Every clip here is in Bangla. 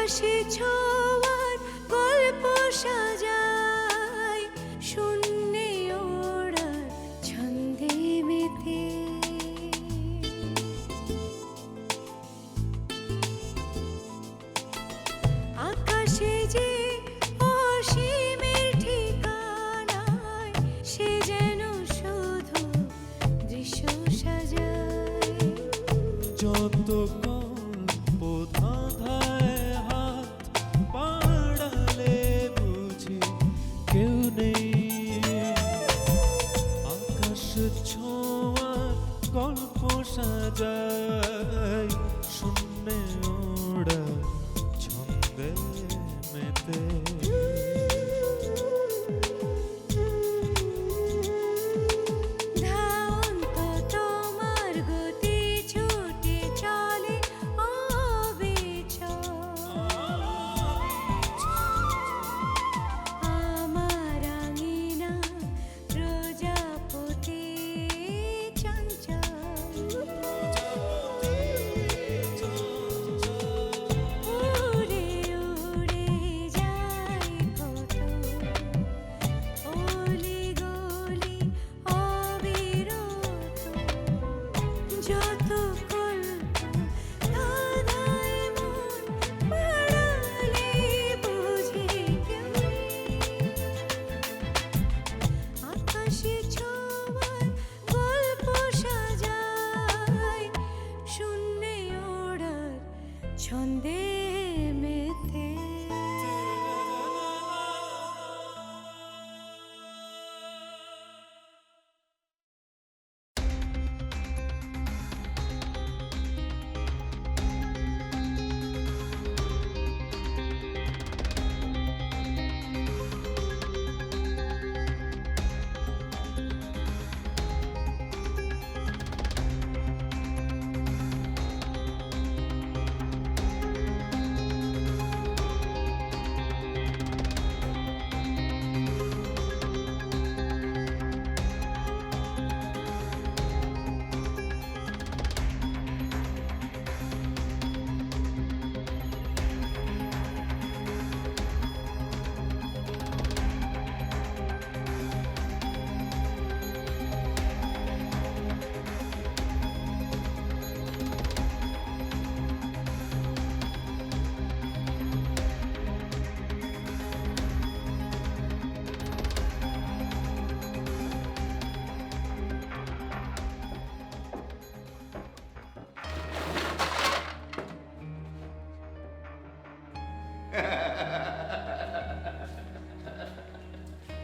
আকাশে ছোঁয়ার গল্প সাজাই শূন্যে ওড়ার ছন্দে মেতে আকাশে যে অসীমের ঠিকানায় সে যেন শুধু দৃশ্য সাজায় যত গল্প ধাঁধায় হাত বাড়ালে বুঝি কেউ নেই আকাশ ছোঁয়ার গল্প সাজায় শূন্যে ওড়া ছন্দে মেতে ধাওন্ত তোমার গতি ছুটে চলে অবিচল আমার আঙিনা প্রজাপতি চঞ্চল উড়ে উড়ে যায় কত অলি গলি অবিরত যত কল্প ধাঁধায় মন বাড়ালে বুঝি কেউ আকাশে ছোঁয়ার গল্প সাজায় শূন্যে ওড়ার ছন্দে মেতে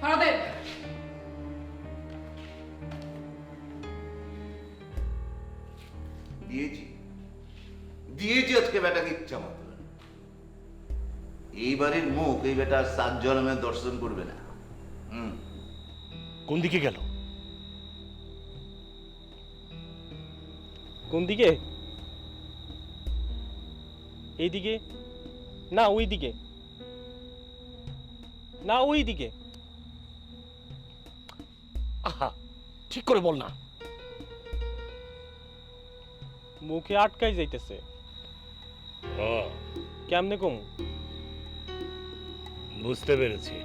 ভারতের দিয়েছি দিয়েছি আজকে বেটাকে ইচ্ছা মতো এই বাড়ির মুখ এই বেটা আর 7 জন্মে দর্শন করবে না কোন দিকে গেল? কোন দিকে? এইদিকে না ওই দিকে? না ওই দিকে? আহা, ঠিক করে বল না। মুখে আটকাই যাইতেছে। ও, কেমনে কম? বুঝতে পেরেছি।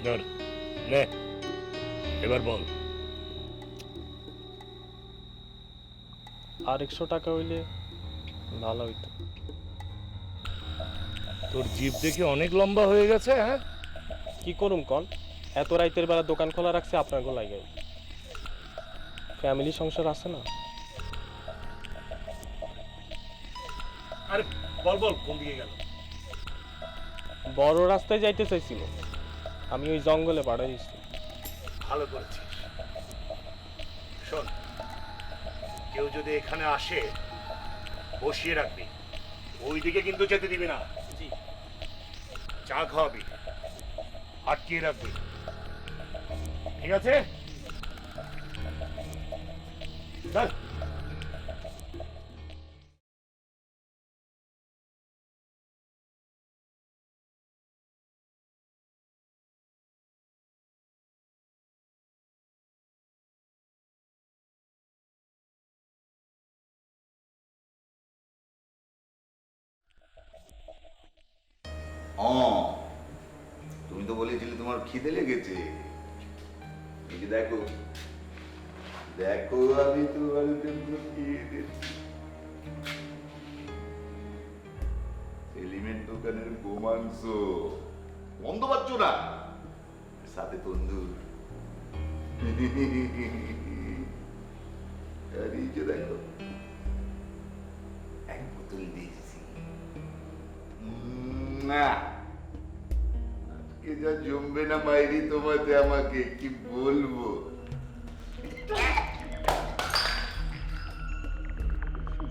ধর, নে, এবার বল। আর 100 টাকা হইলে ভালো হইতো। তোর জিভ দেখে অনেক লম্বা হয়ে গেছে। হ্যাঁ, কি করুম কন? এত রাইতের বেলা দোকান খোলা রাখছে আপনার গোলাই গাই। ফ্যামিলি সংসার আছে না? আরে বল বল, কোন দিকে গেল? বড় রাস্তায় যাইতে চাইছিল, আমি ওই জঙ্গলে পাড়াই দিচ্ছি। ভালো করেছিস। শোন, কেউ যদি এখানে আসে বসিয়ে রাখবি, ওইদিকে কিন্তু যেতে দিবি না। জি। চা খাওয়াবি, আটকিয়ে রাখবি, ঠিক আছে? চল। ও, তুমি তো বলেছিলে তোমার খিদে লেগেছে। এই যে দেখো, দেখো আমি তোমার জন্য কি এনেছি। এলিমেন্ট দোকানের গোমাংস, গন্ধ পাচ্ছ না? সাথে তন্দুর। আর এই যে দেখো, এক বোতল দিয়েছি। আজকে যা জমবে না বাইরে তোমাতে, আমাকে কি বলবো।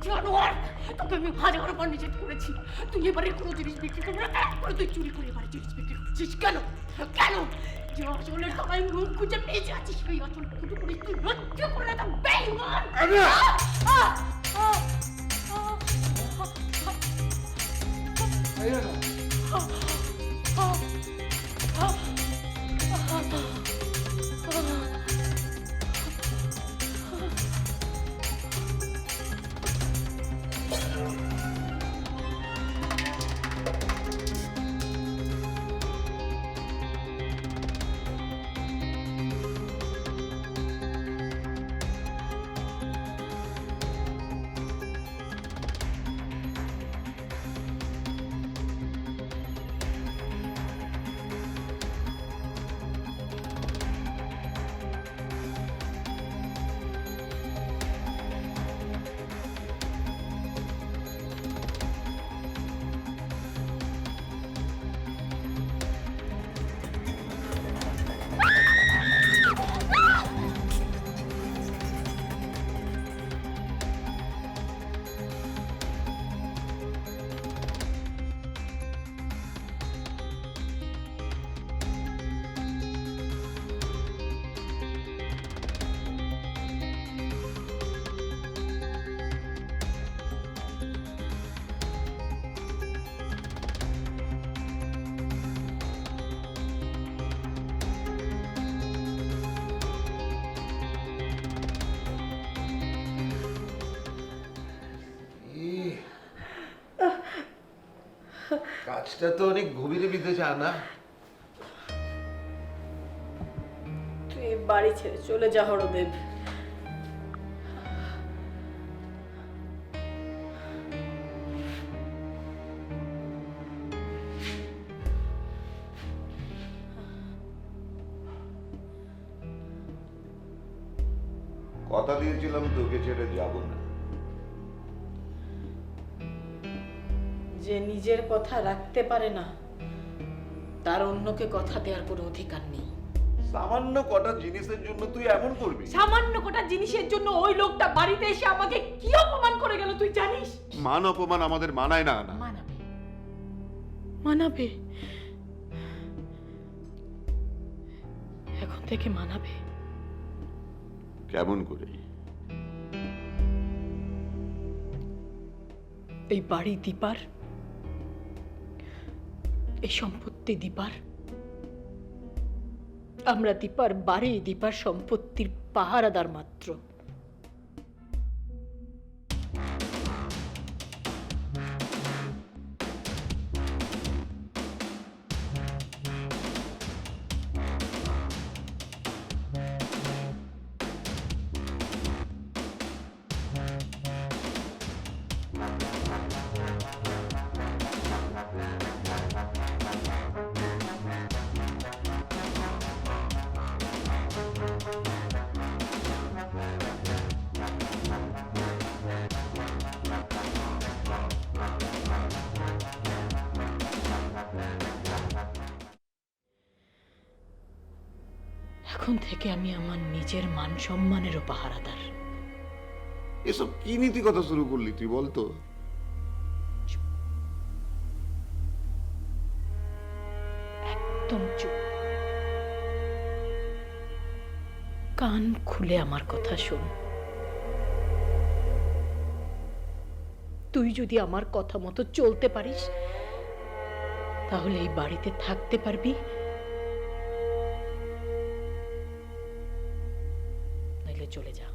জানোয়ার, তোকে আমি হাজার বার নিষেধ করেছি তুই এবারে কোনো জিনিস বিক্রি করবি না। তারপরে তুই চুরি করে এবারে জিনিস বিক্রি করছিস কেন? কেন? যে আসলে সবাই মুখ খুঁজে পেয়েছে আছিস, সেই আসল খুঁজে করিস তুই। লজ্জা করে না, বেঈমান। কাজটা তো অনেক গভীরে বিঁধে যায় না? তুই বাড়ি ছেড়ে চলে যা হরদেব। কথা দিয়েছিলাম তোকে ছেড়ে যাব না। যে নিজের কথা রাখতে পারে না, তার অন্যকে কথা দেওয়ার কোনো অধিকার নেই। সামান্য কটা জিনিসের জন্য তুই এমন করবি? সামান্য কটা জিনিসের জন্য ওই লোকটা বাড়িতে এসে আমাকে কি অপমান করে গেল তুই জানিস? মান অপমান আমাদের মানায় না। মানাবে, মানাবে, এখন থেকে মানাবে। কেমন করে? এই বাড়ি দীপার, এই সম্পত্তি দীপার। আমরা দীপার বাড়ি, দীপার সম্পত্তির পাহারাদার মাত্র। এখন থেকে আমি আমার নিজের মান সম্মানেরও পাহারাদার। এসব কি নীতি কথা শুরু করলি তুই বলতো? একদম চুপ, কান খুলে আমার কথা শোন। তুই যদি আমার কথা মতো চলতে পারিস, তাহলে এই বাড়িতে থাকতে পারবি, নাইলে চলে যা।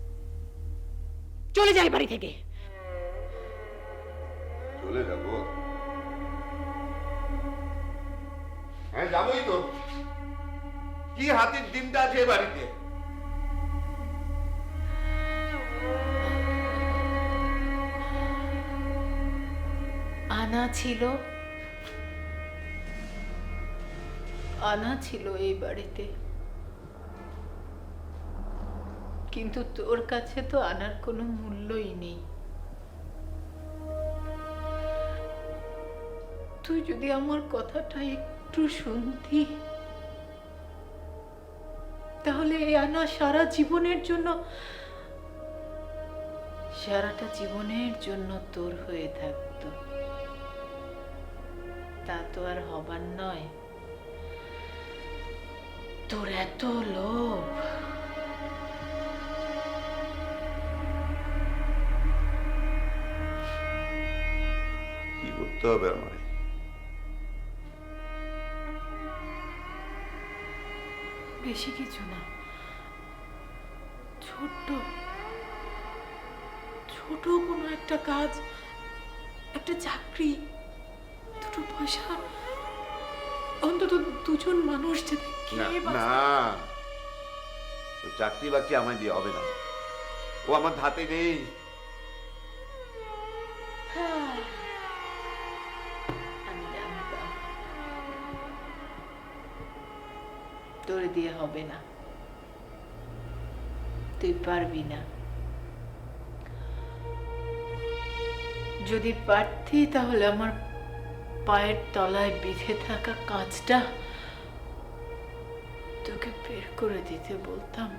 চলে যা এই বাড়ি থেকে। চলে যাব? হ্যাঁ যাবোই তো। কি হাতির ডিমটা আছে এ বাড়িতে? আনা ছিল, আনা ছিল এই বাড়িতে, কিন্তু তোর কাছে তো আনার কোনো মূল্যই নেই। তুই যদি আমার কথাটা একটু শুনতি, তাহলে এই আনা সারা জীবনের জন্য, সারাটা জীবনের জন্য তোর হয়ে থাকতো। তা তো আর হবার নয়। তোর এত লোভ। কি করতে হবে আমায়? বেশি কিছু না, ছোট্ট ছোট কোনো একটা কাজ, একটা চাকরি, দুটো পয়সা, অন্তত দুজন মানুষ যাতে না খেয়ে বাঁচতে না, ওই চাকরি বাকরি আমায় দিয়ে হবে না। ও আমার ধাতে নেই। হ্যাঁ, আমি জানতাম তোর দিয়ে হবে না, তুই পারবি না। যদি পারতি তাহলে আমার পায়ের তলায় বিঁধে থাকা কাঁচটা তোকে বের করে দিতে বলতাম।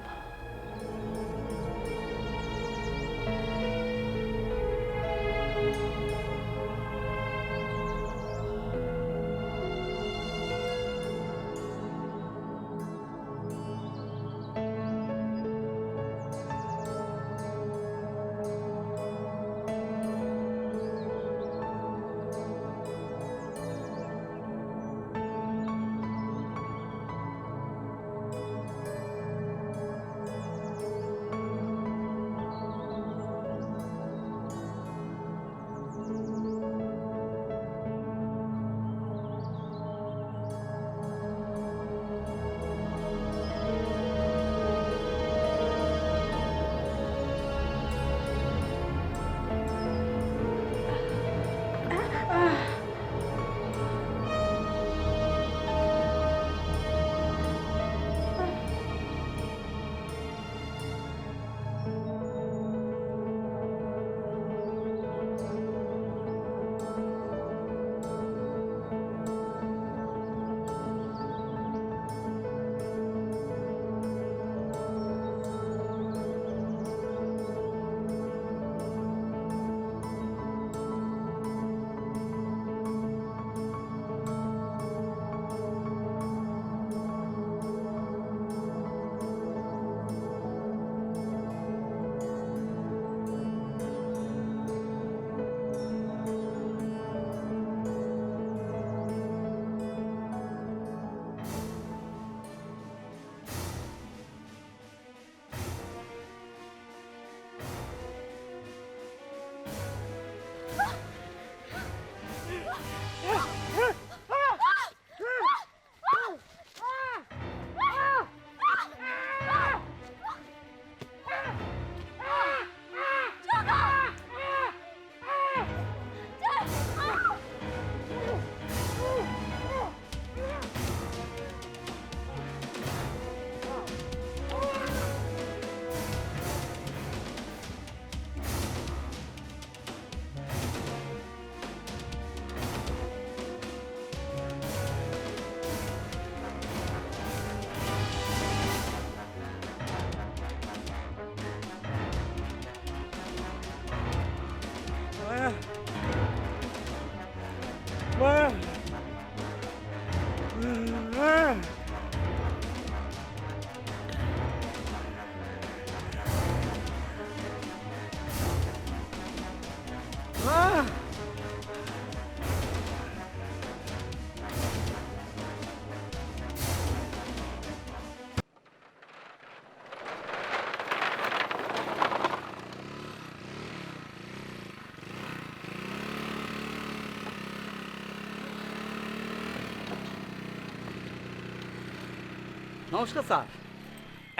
নমস্কার স্যার।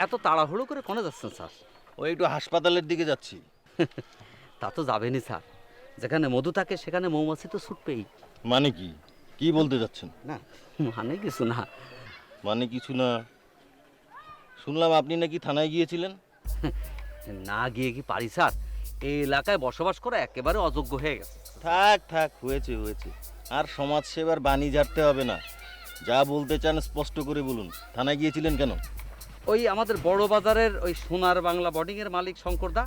এত তাড়াহুড়ো করে কোনে যাচ্ছেন স্যার? ওই একটু হাসপাতালের দিকে যাচ্ছি। তা তো যাবেনই স্যার, যেখানে মধু থাকে সেখানে মৌমাছি তো ছুটবেই। মানে কি কি বলতে যাচ্ছেন? না মানে কিছু না। মানে কিছু না? শুনলাম আপনি নাকি থানায় গিয়েছিলেন। না গিয়ে কি পারি স্যার? এই এলাকায় বসবাস করা একেবারে অযোগ্য হয়ে গেছে। থাক থাক, হয়েছে হয়েছে। আর সমাজ সেবার বাণী ঝাড়তে হবে না। যা বলতে চান স্পষ্ট করে বলুন। থানায় গিয়েছিলেন কেন? ওই আমাদের বড় বাজারের ওই সোনার বাংলা বোর্ডিংয়ের মালিক শঙ্করদা,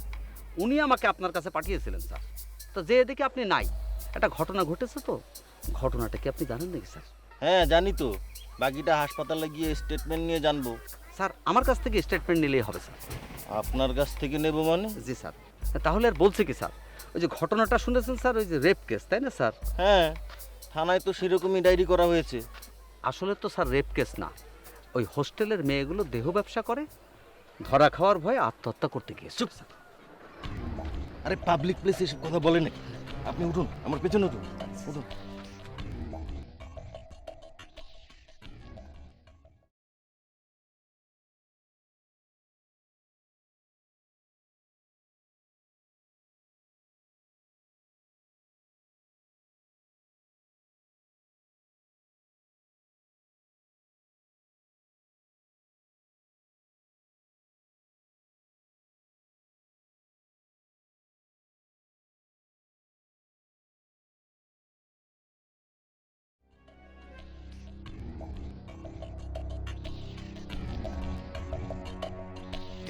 উনি আমাকে আপনার কাছে পাঠিয়েছিলেন স্যার। তো যে এদিকে আপনি নাই, একটা ঘটনা ঘটেছে। তো ঘটনাটা কি আপনি জানেন নাকি স্যার? হ্যাঁ জানি তো, বাকিটা হাসপাতালে গিয়ে স্টেটমেন্ট নিয়ে জানবো। স্যার আমার কাছ থেকে স্টেটমেন্ট নিলেই হবে স্যার। আপনার কাছ থেকে নেব মানে? জি স্যার। তাহলে আর বলছে কি স্যার, ওই যে ঘটনাটা শুনেছেন স্যার, ওই যে রেপ কেস, তাই না স্যার? হ্যাঁ, থানায় তো সেরকমই ডায়েরি করা হয়েছে। আসলে তো স্যার রেপ কেস না, ওই হোস্টেলের মেয়েগুলো দেহ ব্যবসা করে, ধরা খাওয়ার ভয়ে আত্মহত্যা করতে গিয়েছে। চুপ স্যার। আরে পাবলিক প্লেসে এসব কথা বলে নাকি? আপনি উঠুন, আমার পেছনে উঠুন। উঠুন।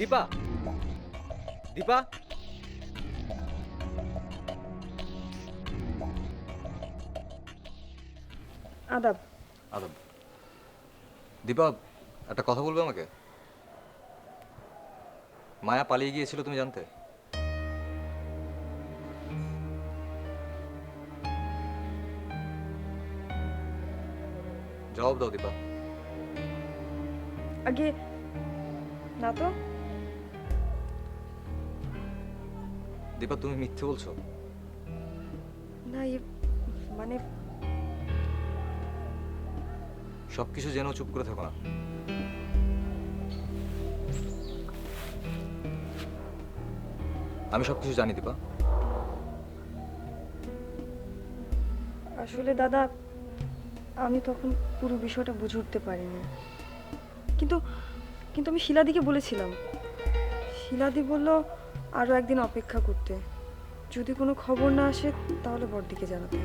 দীপা, দীপা, আদাব। আদব। দীপা, একটা কথা বলবে আমাকে? মায়া পালিয়ে গিয়েছিল, তুমি জানতে? জবাব দাও দীপা। আগে না তো। দীপা, তুমি মিথ্যে বলছো। না মানে সবকিছু জেনেও চুপ করে থাকো না। আমি সবকিছু জানি দীপা। আসলে দাদা, আমি তখন পুরো বিষয়টা বুঝে উঠতে পারিনি। কিন্তু কিন্তু আমি শিলাদিকে বলেছিলাম। শিলাদি বলল আরও একদিন অপেক্ষা করতে, যদি কোনো খবর না আসে তাহলে বড়দিকে জানাতে।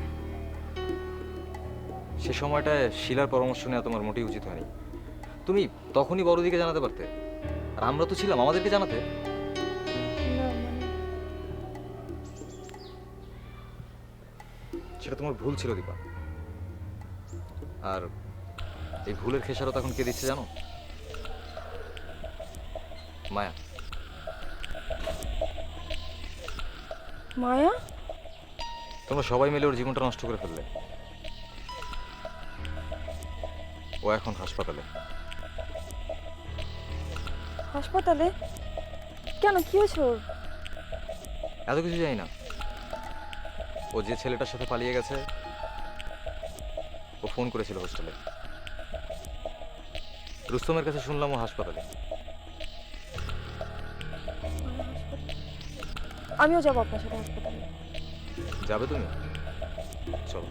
সে সময়টায় শিলার পরামর্শ নেওয়া তোমার মোটেই উচিত হয়নি। তুমি তখনই বড়দিকে জানাতে পারতে, আর আমরা তো ছিলাম আমাদেরকে জানাতে। না মানে সেটা তোমার ভুল ছিল দীপা। আর এই ভুলের খেসারত এখন কে দিচ্ছে জানো? মায়া। মায়া? তোমরা সবাই মিলে ওর জীবনটা নষ্ট করে ফেললে। ও এখন হাসপাতালে। হাসপাতালে? কেন, কি হয়েছে ওর? এত কিছু জানি না। ও যে ছেলেটার সাথে পালিয়ে গেছে, ও ফোন করেছিল হোস্টেলে। রুস্তমের কাছে শুনলাম ও হাসপাতালে। আমিও যাবো আপনার সাথে হাসপাতালে। যাবে তুমি? চলো।